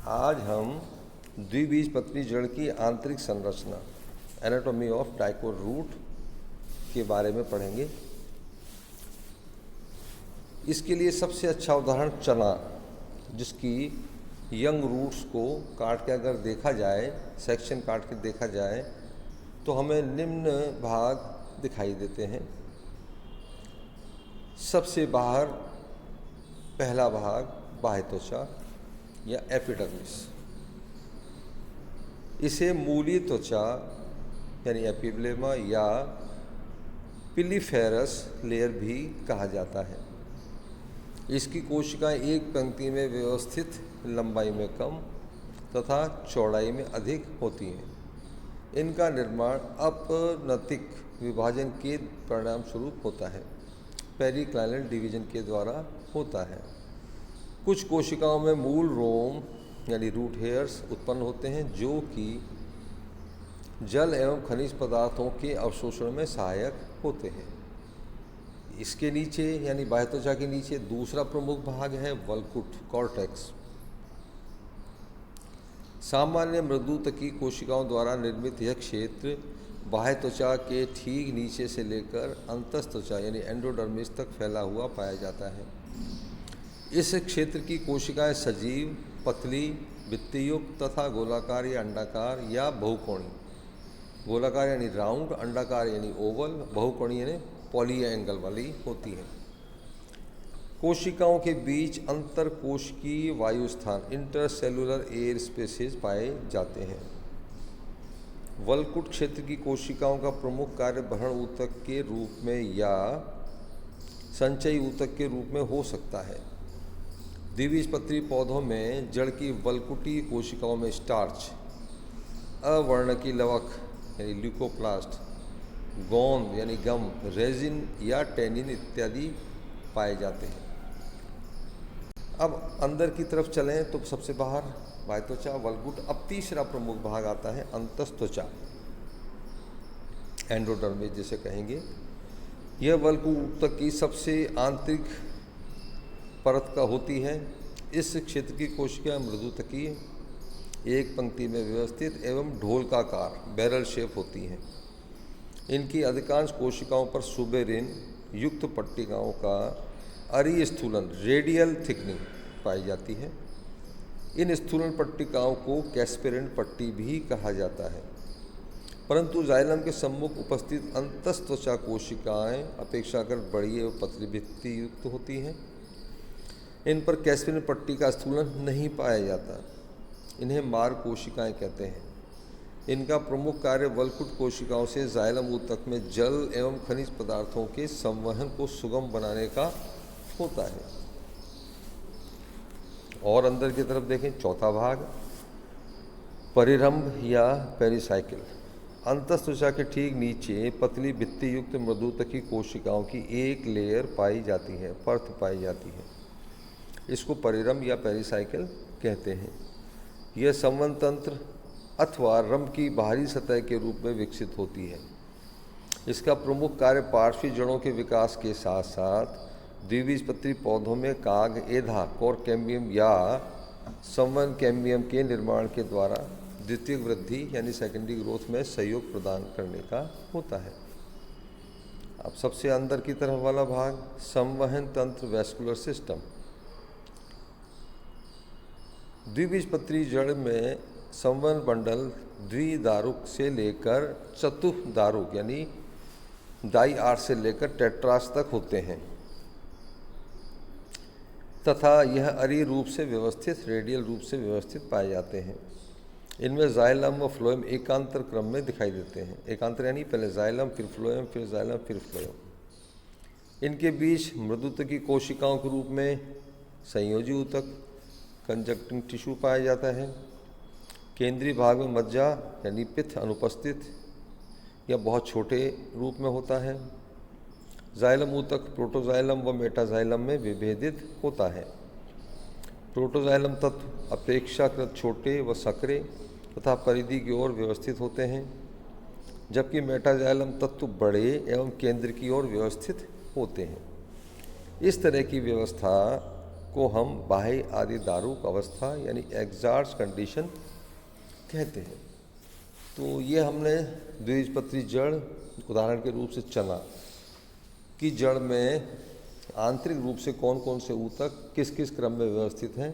आज हम द्विबीजपत्री जड़ की आंतरिक संरचना एनाटॉमी ऑफ डाइकोट रूट के बारे में पढ़ेंगे। इसके लिए सबसे अच्छा उदाहरण चना, जिसकी यंग रूट्स को काट के अगर देखा जाए, सेक्शन काट के देखा जाए तो हमें निम्न भाग दिखाई देते हैं। सबसे बाहर पहला भाग बाह्य त्वचा या एपिडर्मिस, इसे मूलीय त्वचा यानी एपिब्लेमा या पिलीफेरस लेयर भी कहा जाता है। इसकी कोशिकाएं एक पंक्ति में व्यवस्थित, लंबाई में कम तथा चौड़ाई में अधिक होती हैं। इनका निर्माण अपनतिक विभाजन के परिणाम स्वरूप होता है, पेरिक्लाइनल डिवीजन के द्वारा होता है। कुछ कोशिकाओं में मूल रोम यानी रूट हेयर्स उत्पन्न होते हैं, जो कि जल एवं खनिज पदार्थों के अवशोषण में सहायक होते हैं। इसके नीचे यानी बाह्य त्वचा के नीचे दूसरा प्रमुख भाग है वल्कुट, कॉर्टेक्स। सामान्य मृदुतकी कोशिकाओं द्वारा निर्मित यह क्षेत्र बाह्य त्वचा के ठीक नीचे से लेकर अंतस्थ त्वचा यानी एंडोडर्मिस तक फैला हुआ पाया जाता है। इस क्षेत्र की कोशिकाएं सजीव, पतली, भित्तियुक्त तथा गोलाकार या अंडाकार या बहुकोणीय, गोलाकार यानी राउंड, अंडाकार यानी ओवल, बहुकोणीय यानी पॉलीएंगल वाली होती हैं। कोशिकाओं के बीच अंतरकोशिकीय वायु स्थान इंटरसेलुलर एयर स्पेसेस पाए जाते हैं। वल्कुट क्षेत्र की कोशिकाओं का प्रमुख कार्य भ्रूण ऊतक के रूप में या संचयी ऊतक के रूप में हो सकता है। द्विबीजपत्री पौधों में जड़ की वल्कुटीय कोशिकाओं में स्टार्च, अवर्णकी लवक यानी ल्यूकोप्लास्ट, गोंद यानी गम, रेजिन या टेनिन इत्यादि पाए जाते हैं। अब अंदर की तरफ चलें तो सबसे बाहर बाह्य त्वचा, वल्कुट। अब तीसरा प्रमुख भाग आता है अंतस्थ त्वचा, एंडोडर्मिस जिसे कहेंगे। यह वल्कुट ऊतक की सबसे आंतरिक परत का होती है। इस क्षेत्र की कोशिकाएं मृदुतकीय, एक पंक्ति में व्यवस्थित एवं ढोलकाकार बैरल शेप होती हैं। इनकी अधिकांश कोशिकाओं पर सुबेरिन युक्त पट्टिकाओं का अरिस्थूलन रेडियल थिकनिंग पाई जाती है। इन स्थूलन पट्टिकाओं को कैस्पेरेंट पट्टी भी कहा जाता है, परंतु जाइलम के सम्मुख उपस्थित अंतस्थ त्वचा कोशिकाएं अपेक्षाकृत बड़ी एवं पतली भित्ति युक्त होती हैं। इन पर कैस्पेरेंट पट्टी का स्थूलन नहीं पाया जाता। इन्हें मार्ग कोशिकाएं कहते हैं। इनका प्रमुख कार्य वल्कुट कोशिकाओं से जाइलम ऊतक में जल एवं खनिज पदार्थों के संवहन को सुगम बनाने का होता है। और अंदर की तरफ देखें, चौथा भाग परिरंभ या पेरिसाइकिल। अंतस्थ त्वचा के ठीक नीचे पतली भित्ति युक्त मृदुतकी कोशिकाओं की एक लेयर पाई जाती है, परत पाई जाती है। इसको परिरंभ या पेरिसाइकिल कहते हैं। यह संवहन तंत्र अथवा रंभ की बाहरी सतह के रूप में विकसित होती है। इसका प्रमुख कार्य पार्श्वी जड़ों के विकास के साथ साथ द्विबीजपत्री पौधों में काग, एधा, कोर कैम्बियम या संवहन कैम्बियम के निर्माण के द्वारा द्वितीयक वृद्धि यानी सेकेंडरी ग्रोथ में सहयोग प्रदान करने का होता है। अब सबसे अंदर की तरफ वाला भाग संवहन तंत्र, वैस्कुलर सिस्टम। द्विबीजपत्री जड़ में संवहन बंडल द्विदारुक से लेकर चतुर्दारुक यानी डाइआर से लेकर टेट्रास तक होते हैं तथा यह अरी रूप से व्यवस्थित, रेडियल रूप से व्यवस्थित पाए जाते हैं। इनमें जाइलम व फ्लोएम एकांतर क्रम में दिखाई देते हैं। एकांतर यानी पहले जाइलम, फिर फ्लोएम, फिर जाइलम, फिर फ्लोएम। इनके बीच मृदुतकी कोशिकाओं के रूप में संयोजी ऊतक, कंजक्टिंग टिश्यू पाया जाता है। केंद्रीय भाग में मज्जा यानी पित्त अनुपस्थित या बहुत छोटे रूप में होता है। जाइलम ऊतक प्रोटोजाइलम व मेटाजाइलम में विभेदित होता है। प्रोटोजाइलम तत्व अपेक्षाकृत छोटे व संकरे तथा परिधि की ओर व्यवस्थित होते हैं, जबकि मेटाजाइलम तत्व बड़े एवं केंद्र की ओर व्यवस्थित होते हैं। इस तरह की व्यवस्था को हम बाह्य आदि दारुक अवस्था यानी एग्जार्स कंडीशन कहते हैं। तो ये हमने द्विबीजपत्री जड़, उदाहरण के रूप से चना की जड़ में आंतरिक रूप से कौन कौन से ऊतक किस किस क्रम में व्यवस्थित हैं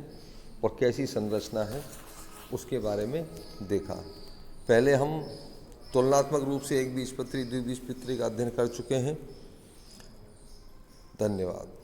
और कैसी संरचना है उसके बारे में देखा। पहले हम तुलनात्मक रूप से एक बीजपत्री द्विबीजपत्री का अध्ययन कर चुके हैं। धन्यवाद।